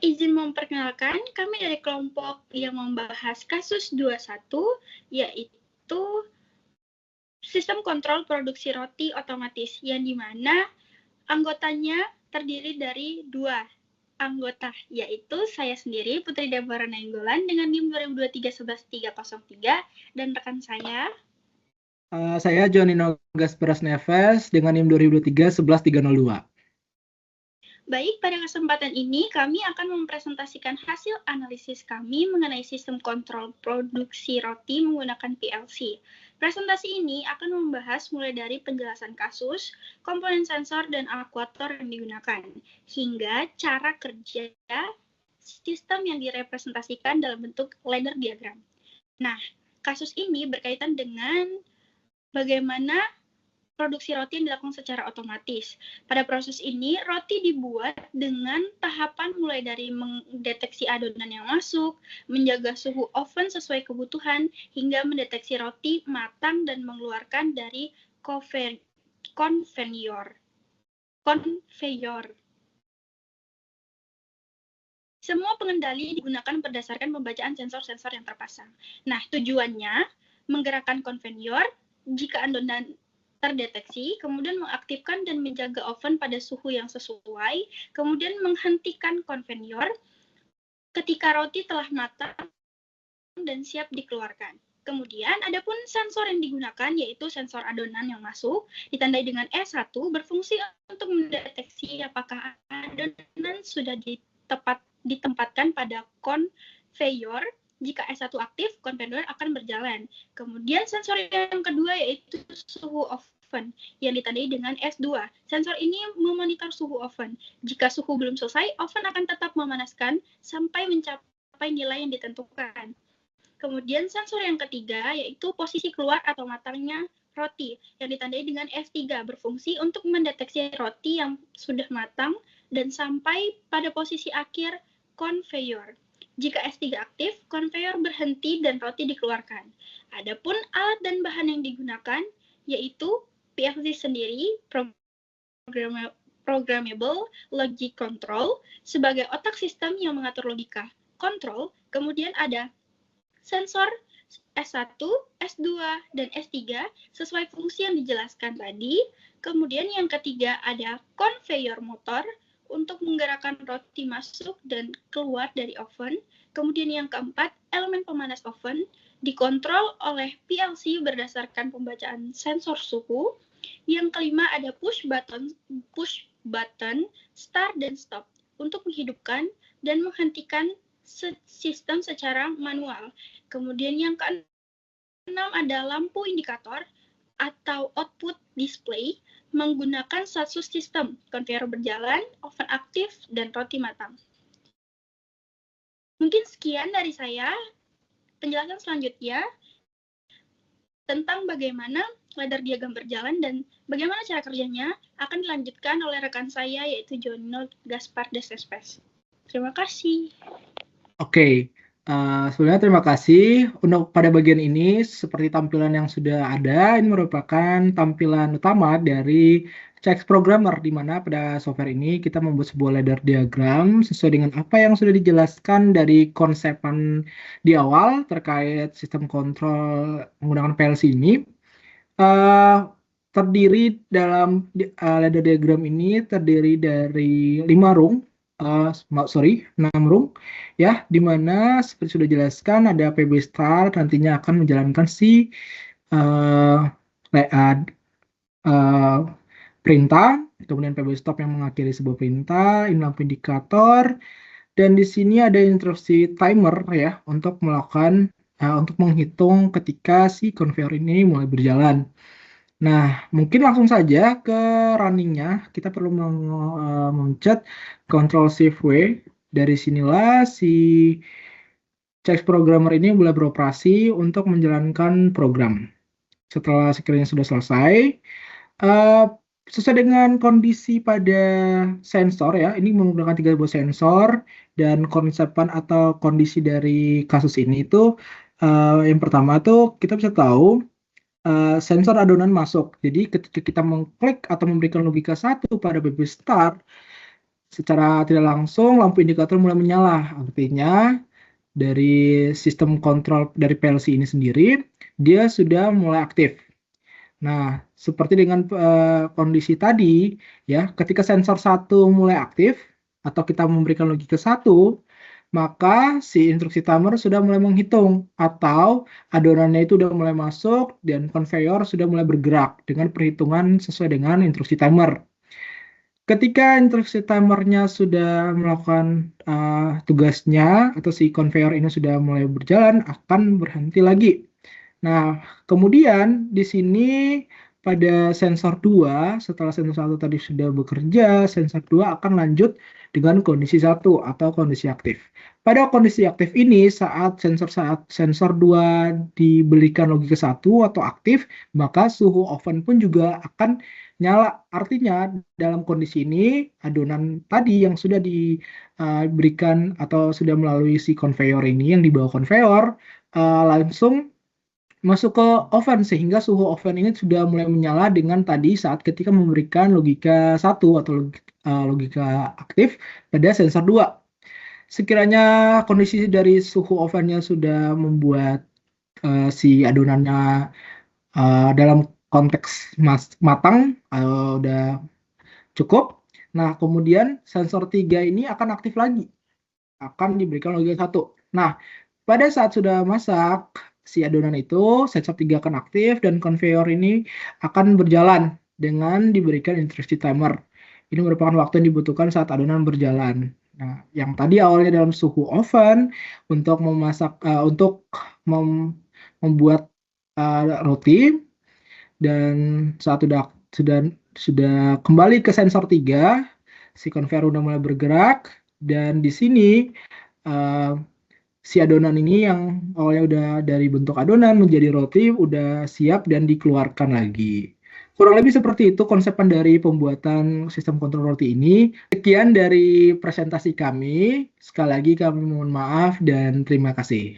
izin memperkenalkan, kami dari kelompok yang membahas kasus 21, yaitu sistem kontrol produksi roti otomatis, yang dimana anggotanya terdiri dari 2 anggota, yaitu saya sendiri, Putri Deborah Nainggolan, dengan NIM 2023-11303, dan rekan saya, Saya Jonino Gasperas Neves dengan NIM 2023-11302. baik, pada kesempatan ini kami akan mempresentasikan hasil analisis kami mengenai sistem kontrol produksi roti menggunakan PLC. Presentasi ini akan membahas mulai dari penjelasan kasus, komponen sensor dan aktuator yang digunakan, hingga cara kerja sistem yang direpresentasikan dalam bentuk ladder diagram. Nah, kasus ini berkaitan dengan bagaimana produksi roti yang dilakukan secara otomatis. Pada proses ini, roti dibuat dengan tahapan mulai dari mendeteksi adonan yang masuk, menjaga suhu oven sesuai kebutuhan, hingga mendeteksi roti matang dan mengeluarkan dari konveyor. Semua pengendali digunakan berdasarkan pembacaan sensor-sensor yang terpasang. Nah, tujuannya menggerakkan konveyor jika adonan terdeteksi, kemudian mengaktifkan dan menjaga oven pada suhu yang sesuai, kemudian menghentikan konveyor ketika roti telah matang dan siap dikeluarkan. Kemudian, adapun sensor yang digunakan yaitu sensor adonan yang masuk, ditandai dengan E1, berfungsi untuk mendeteksi apakah adonan sudah ditempatkan pada konveyor. Jika S1 aktif, konveyor akan berjalan. Kemudian sensor yang kedua yaitu suhu oven yang ditandai dengan S2. Sensor ini memonitor suhu oven. Jika suhu belum selesai, oven akan tetap memanaskan sampai mencapai nilai yang ditentukan. Kemudian sensor yang ketiga yaitu posisi keluar atau matangnya roti yang ditandai dengan F3, berfungsi untuk mendeteksi roti yang sudah matang dan sampai pada posisi akhir konveyor. Jika S3 aktif, konveyor berhenti dan roti dikeluarkan. Adapun alat dan bahan yang digunakan yaitu PLC sendiri, Programmable Logic Control, sebagai otak sistem yang mengatur logika kontrol. Kemudian ada sensor S1, S2, dan S3 sesuai fungsi yang dijelaskan tadi. Kemudian yang ketiga ada konveyor motor untuk menggerakkan roti masuk dan keluar dari oven. Kemudian yang keempat, elemen pemanas oven dikontrol oleh PLC berdasarkan pembacaan sensor suhu. Yang kelima ada push button start dan stop untuk menghidupkan dan menghentikan sistem secara manual. Kemudian yang keenam ada lampu indikator atau output display menggunakan status sistem, konveyor berjalan, oven aktif, dan roti matang. Mungkin sekian dari saya. Penjelasan selanjutnya tentang bagaimana ladder diagram berjalan dan bagaimana cara kerjanya akan dilanjutkan oleh rekan saya yaitu Jonino Gasperas Neves. Terima kasih. Oke, sebenarnya terima kasih. Untuk pada bagian ini, seperti tampilan yang sudah ada, ini merupakan tampilan utama dari CX Programmer, di mana pada software ini kita membuat sebuah ladder diagram sesuai dengan apa yang sudah dijelaskan dari konsepan di awal terkait sistem kontrol menggunakan PLC ini. Terdiri dalam ladder diagram ini terdiri dari 5 rung, 6 rung, ya, di mana seperti sudah dijelaskan ada PB start nantinya akan menjalankan si perintah, kemudian PB stop yang mengakhiri sebuah perintah, ini lampu indikator, dan di sini ada instruksi timer ya untuk melakukan untuk menghitung ketika si konveyor ini mulai berjalan. Nah, mungkin langsung saja ke runningnya. Kita perlu memencet Ctrl Shift W. Dari sinilah si CX Programmer ini mulai beroperasi untuk menjalankan program. Setelah sekiranya sudah selesai, sesuai dengan kondisi pada sensor ya, ini menggunakan 3 buah sensor dan konsepan atau kondisi dari kasus ini itu yang pertama tuh kita bisa tahu sensor adonan masuk. Jadi ketika kita mengklik atau memberikan logika 1 pada BB Start, secara tidak langsung lampu indikator mulai menyala. Artinya dari sistem kontrol dari PLC ini sendiri, dia sudah mulai aktif. Nah, seperti dengan kondisi tadi, ya, ketika sensor 1 mulai aktif, atau kita memberikan logika 1, maka si instruksi timer sudah mulai menghitung, atau adonannya itu sudah mulai masuk, dan konveyor sudah mulai bergerak dengan perhitungan sesuai dengan instruksi timer. Ketika instruksi timernya sudah melakukan tugasnya, atau si konveyor ini sudah mulai berjalan, akan berhenti lagi. Nah, kemudian di sini pada sensor 2, setelah sensor 1 tadi sudah bekerja, sensor 2 akan lanjut dengan kondisi 1 atau kondisi aktif. Pada kondisi aktif ini, saat sensor 2 diberikan logika 1 atau aktif, maka suhu oven pun juga akan nyala. Artinya, dalam kondisi ini, adonan tadi yang sudah diberikan atau sudah melalui si konveyor ini, yang dibawa konveyor, langsung masuk ke oven, sehingga suhu oven ini sudah mulai menyala dengan tadi saat ketika memberikan logika 1 atau logika aktif pada sensor 2. Sekiranya kondisi dari suhu ovennya sudah membuat si adonannya dalam konteks matang, udah cukup. Nah, kemudian sensor 3 ini akan aktif lagi, akan diberikan logika 1. Nah, pada saat sudah masak si adonan itu, sensor 3 akan aktif dan konveyor ini akan berjalan dengan diberikan instruksi timer. Ini merupakan waktu yang dibutuhkan saat adonan berjalan. Nah, yang tadi awalnya dalam suhu oven untuk memasak membuat roti, dan saat sudah kembali ke sensor 3, si konveyor sudah mulai bergerak, dan di sini si adonan ini yang awalnya udah dari bentuk adonan menjadi roti udah siap dan dikeluarkan lagi. Kurang lebih seperti itu konsepan dari pembuatan sistem kontrol roti ini. Sekian dari presentasi kami. Sekali lagi kami mohon maaf dan terima kasih.